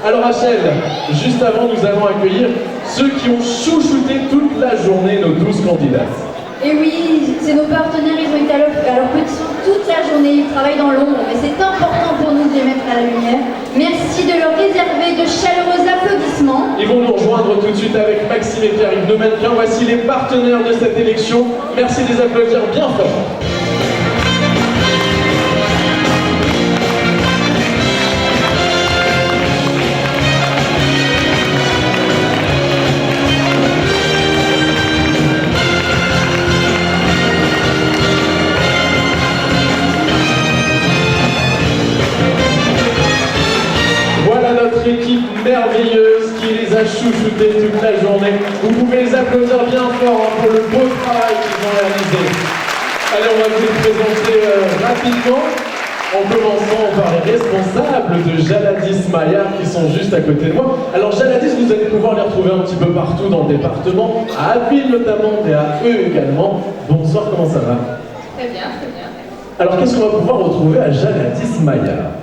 Alors Rachel, juste avant, nous allons accueillir ceux qui ont chouchouté toute la journée nos 12 candidates. Et oui, c'est nos partenaires, ils ont été à leur petit soin toute la journée, ils travaillent dans l'ombre, mais c'est important pour nous de les mettre à la lumière. Merci de leur réserver de chaleureux applaudissements. Ils vont nous rejoindre tout de suite avec Maxime et Pierre-Yves, nos mannequins. Voici les partenaires de cette élection. Merci de les applaudir bien fort. Équipe merveilleuse qui les a chouchoutés toute la journée. Vous pouvez les applaudir bien fort pour le beau travail qu'ils ont réalisé. Allez, on va vous les présenter rapidement, en commençant par les responsables de Jaladis Maillard qui sont juste à côté de moi. Alors Jaladis, vous allez pouvoir les retrouver un petit peu partout dans le département, à Abbeville notamment, et à eux également. Bonsoir, comment ça va? Très bien, très bien. Alors qu'est-ce qu'on va pouvoir retrouver à Jaladis Maillard?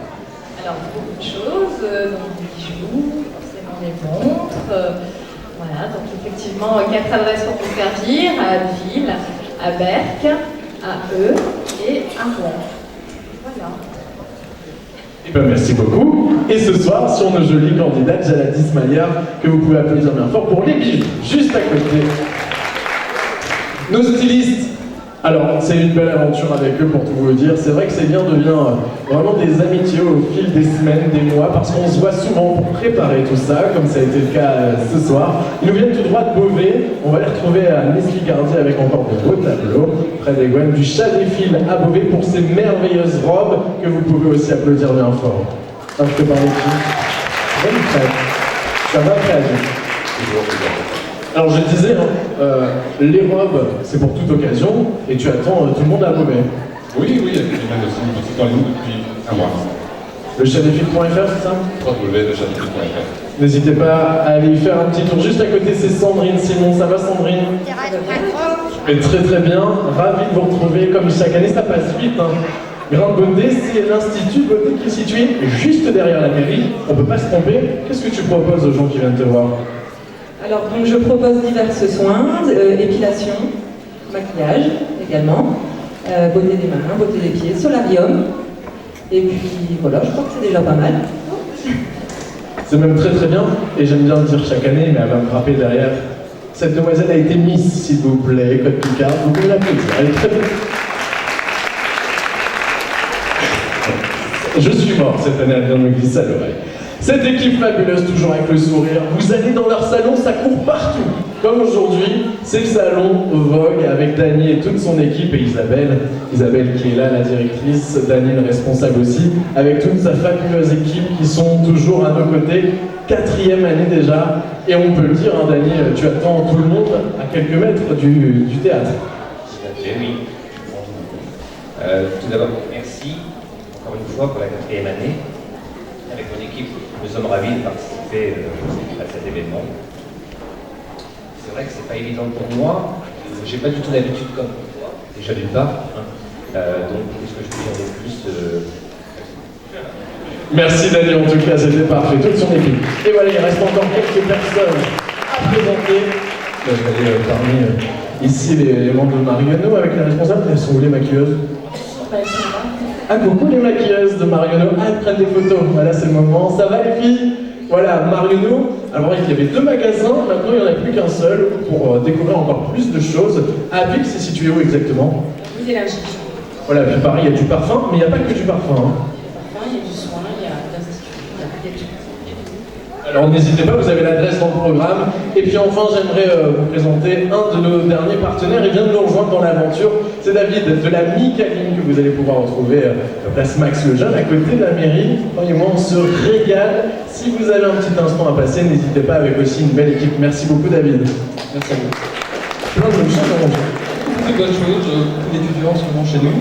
Alors, beaucoup de choses, donc des bijoux, forcément des montres. Voilà, donc effectivement, 4 adresses pour vous servir, à Abbeville, à Berck, à Eu et à Rouen. Voilà. Eh bien, merci beaucoup. Et ce soir, sur nos jolies candidates, Jaladis Maillard, que vous pouvez applaudir bien fort pour les bijoux, juste à côté. Nos stylistes. Alors, c'est une belle aventure avec eux pour tout vous dire. C'est vrai que ces liens deviennent vraiment des amitiés au fil des semaines, des mois, parce qu'on se voit souvent pour préparer tout ça, comme ça a été le cas ce soir. Ils nous viennent tout droit de Beauvais. On va les retrouver à Leslie Gardier avec encore de beaux tableaux, près des Gouines, du Chat des Fils à Beauvais pour ces merveilleuses robes que vous pouvez aussi applaudir bien fort. Ah, je te parle ici. Bonne fête. Ça va très bien. Alors je disais, les robes, c'est pour toute occasion, et tu attends tout le monde à Beauvais. Oui, oui, il y a des gens aussi, c'est en ligne depuis un mois. Le chatdesfils.fr, c'est ça? www.lechatdesfils.fr. N'hésitez pas à aller y faire un petit tour. Juste à côté, c'est Sandrine Simon. Ça va, Sandrine? Et très très bien. Ravi de vous retrouver comme chaque année. Ça passe vite, hein. Grain de Beauté, c'est l'Institut Beauté qui est situé juste derrière la mairie. On ne peut pas se tromper. Qu'est-ce que tu proposes aux gens qui viennent te voir? Alors, donc, je propose divers soins, épilation, maquillage également, beauté des mains, beauté des pieds, solarium. Et puis voilà, je crois que c'est déjà pas mal. C'est même très très bien, et j'aime bien le dire chaque année, mais elle va me frapper derrière. Cette demoiselle a été Miss, s'il vous plaît, Code Picard, vous pouvez l'applaudir, elle est très bien. Je suis mort cette année, elle vient de me glisser à l'oreille. Cette équipe fabuleuse, toujours avec le sourire, vous allez dans leur salon, ça court partout. Comme aujourd'hui, c'est le salon Vogue avec Dany et toute son équipe et Isabelle. Isabelle qui est là, la directrice, Dany le responsable aussi, avec toute sa fabuleuse équipe qui sont toujours à nos côtés. 4e année déjà, et on peut le dire, hein, Dany, tu attends tout le monde à quelques mètres du théâtre. Oui. Tout d'abord, merci encore une fois pour la 4e année. Avec mon équipe, nous sommes ravis de participer à cet événement. C'est vrai que c'est pas évident pour moi. J'ai pas du tout d'habitude comme toi, déjà d'une part. Donc, qu'est-ce que je peux dire de plus Merci Dany, en tout cas, c'était parfait, toute son équipe. Et voilà, il reste encore quelques personnes à présenter. Parmi ici les membres de Marionneau avec les responsables. Elles sont où les maquilleuses? Ah, coucou les maquilleuses de Marionneau. Ah, elles prennent des photos. Voilà, c'est le moment. Ça va les filles? Voilà, Marionneau. Alors, il y avait 2 magasins. Maintenant, il n'y en a plus qu'un seul pour découvrir encore plus de choses. Abbeville, c'est situé où exactement? Vous élargissez. Voilà, puis pareil, il y a du parfum, mais il n'y a pas que du parfum. Hein. Il y a du soin, il y a de l'institut, il y a tout. Alors n'hésitez pas, vous avez l'adresse dans le programme. Et puis enfin, j'aimerais vous présenter un de nos derniers partenaires. Il vient de nous rejoindre dans l'aventure. C'est David de la Micaline que vous allez pouvoir retrouver place Max le Jeune, à côté de la mairie. Croyez-moi, on se régale. Si vous avez un petit instant à passer, n'hésitez pas, avec aussi une belle équipe. Merci beaucoup David. Merci à vous. Plein de choses à manger. Beaucoup de bonnes choses, beaucoup d'étudiants en ce moment chez nous,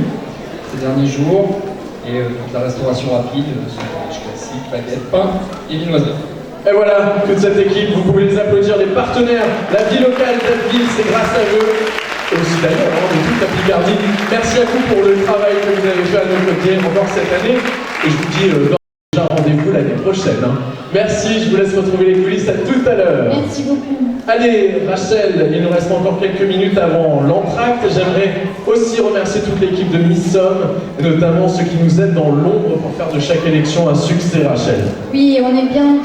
ces derniers jours, et toute la restauration rapide, sandwich classique, baguette, pain et viennoiserie. Et voilà, toute cette équipe, vous pouvez les applaudir, les partenaires, la vie locale d'Abbeville, c'est grâce à eux, et aussi d'ailleurs, de toute la Picardie. Merci à vous pour le travail que vous avez fait à nos côtés encore cette année, et je vous dis rendez-vous l'année prochaine. Hein. Merci, je vous laisse retrouver les coulisses à tout à l'heure. Merci beaucoup. Allez, Rachel, il nous reste encore quelques minutes avant l'entracte. J'aimerais aussi remercier toute l'équipe de Miss Somme, et notamment ceux qui nous aident dans l'ombre pour faire de chaque élection un succès, Rachel. Oui, on est bien